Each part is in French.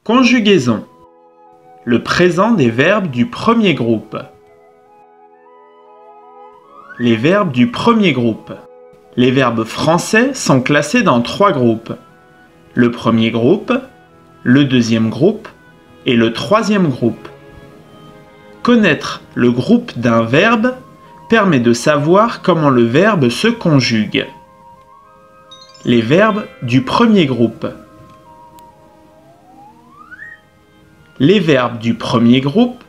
Conjugaison. Le présent des verbes du premier groupe. Les verbes du premier groupe. Les verbes français sont classés dans 3 groupes. Le premier groupe, le deuxième groupe et le troisième groupe. Connaître le groupe d'un verbe permet de savoir comment le verbe se conjugue. Les verbes du premier groupe. Les verbes du premier groupe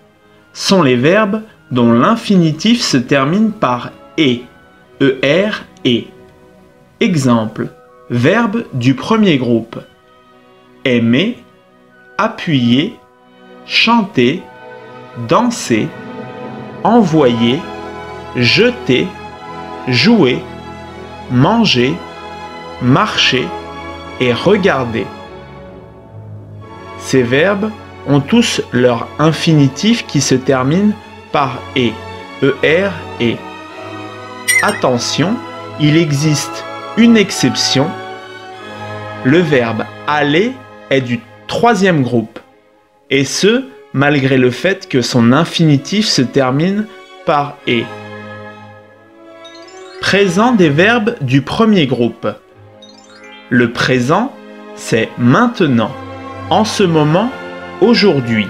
sont les verbes dont l'infinitif se termine par « et », er, et. Exemple, verbes du premier groupe. Aimer, appuyer, chanter, danser, envoyer, jeter, jouer, manger, marcher et regarder. Ces verbes ont tous leur infinitif qui se termine par « et », er, et. Attention, il existe une exception. Le verbe « aller » est du troisième groupe, et ce, malgré le fait que son infinitif se termine par « et ». Présent des verbes du premier groupe. Le présent, c'est « maintenant », « en ce moment », aujourd'hui.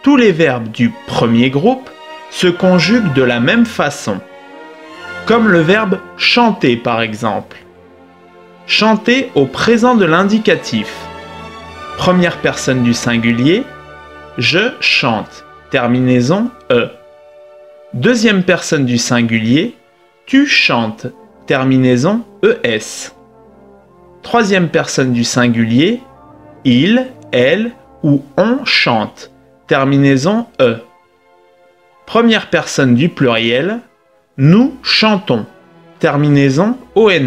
Tous les verbes du premier groupe se conjuguent de la même façon, comme le verbe chanter par exemple. Chanter au présent de l'indicatif. Première personne du singulier, je chante, terminaison e. Deuxième personne du singulier, tu chantes, terminaison es. Troisième personne du singulier, il, elle ou on chante, terminaison e. Première personne du pluriel, nous chantons, terminaison ons.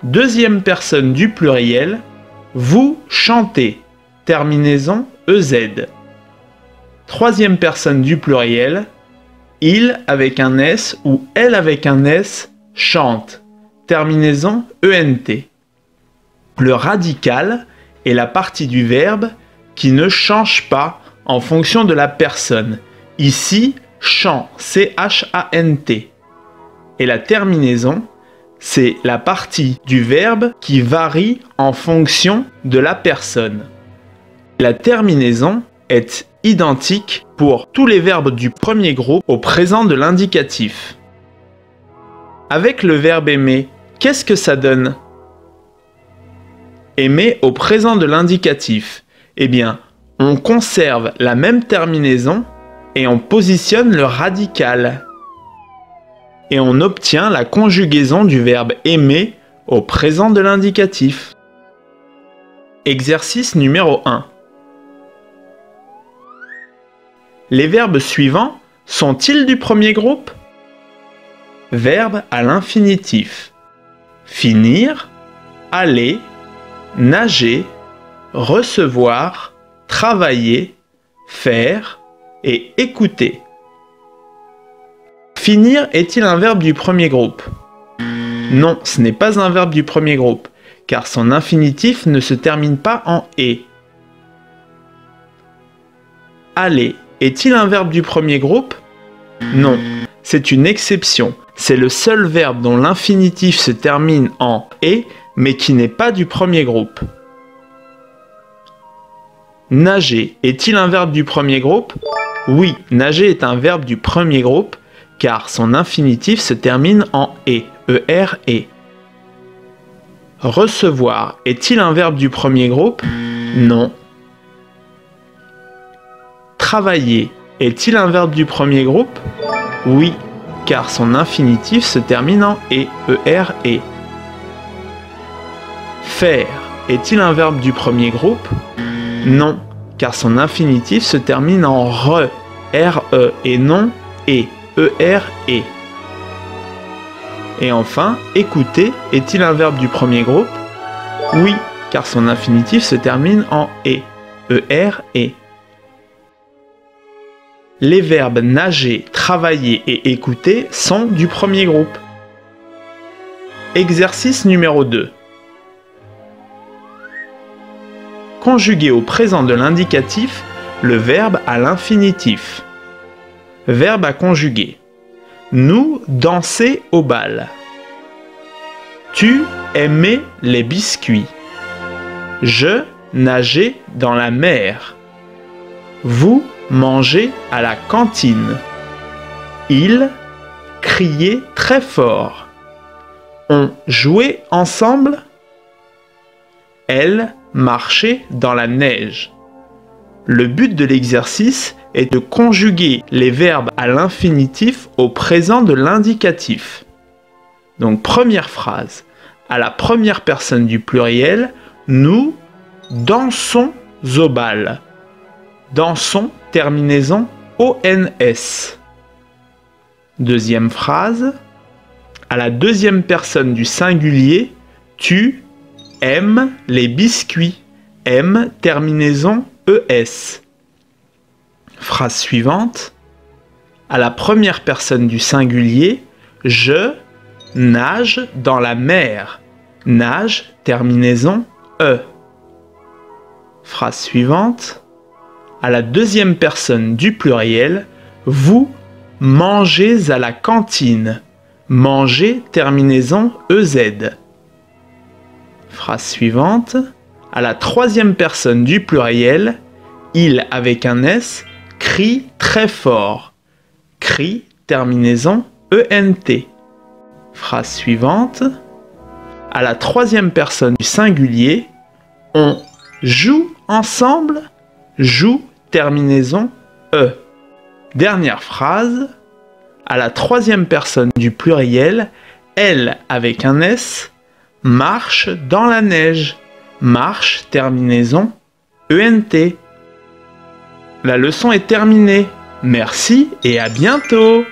Deuxième personne du pluriel, vous chantez, terminaison ez. Troisième personne du pluriel, il avec un s ou elle avec un s chante, terminaison ent. Le radical est la partie du verbe qui ne change pas en fonction de la personne. Ici, chant, C-H-A-N-T. Et la terminaison, c'est la partie du verbe qui varie en fonction de la personne. La terminaison est identique pour tous les verbes du premier groupe au présent de l'indicatif. Avec le verbe aimer, qu'est-ce que ça donne? Aimer au présent de l'indicatif. Eh bien, on conserve la même terminaison et on positionne le radical. Et on obtient la conjugaison du verbe aimer au présent de l'indicatif. Exercice numéro 1. Les verbes suivants sont-ils du premier groupe? Verbe à l'infinitif. Finir, aller, nager, recevoir, travailler, faire et écouter. Finir est-il un verbe du premier groupe? Non, ce n'est pas un verbe du premier groupe, car son infinitif ne se termine pas en « et ». Aller est-il un verbe du premier groupe? Non, c'est une exception. C'est le seul verbe dont l'infinitif se termine en « et », mais qui n'est pas du premier groupe. Nager est-il un verbe du premier groupe? Oui, nager est un verbe du premier groupe, car son infinitif se termine en « et », er, et. Recevoir est-il un verbe du premier groupe? Non. Travailler est-il un verbe du premier groupe? Oui, car son infinitif se termine en « et », er, et. Faire est-il un verbe du premier groupe? Non, car son infinitif se termine en « re », re, et non « et », er, et. Et enfin, écouter est-il un verbe du premier groupe? Oui, car son infinitif se termine en « et », er, et. Les verbes nager, travailler et écouter sont du premier groupe. Exercice numéro 2. conjuguer au présent de l'indicatif le verbe à l'infinitif. Verbe à conjuguer. Nous danser au bal. Tu aimais les biscuits. Je nageais dans la mer. Vous mangez à la cantine. Il criait très fort. On jouait ensemble. Elle marchait dans la neige. Le but de l'exercice est de conjuguer les verbes à l'infinitif au présent de l'indicatif. Donc première phrase, à la première personne du pluriel, nous dansons au bal. Dansons, terminaison ONS. Deuxième phrase, à la deuxième personne du singulier, tu aimes les biscuits. M, terminaison ES. Phrase suivante, à la première personne du singulier, je nage dans la mer. Nage, terminaison E. Phrase suivante, à la deuxième personne du pluriel, vous mangez à la cantine. Manger, terminaison EZ. Phrase suivante, à la troisième personne du pluriel, il avec un S crie très fort. Crie, terminaison ENT. Phrase suivante, à la troisième personne du singulier, on joue ensemble. Joue, terminaison E. Dernière phrase, à la troisième personne du pluriel, elle avec un S marche dans la neige. Marche, terminaison ENT. La leçon est terminée. Merci et à bientôt!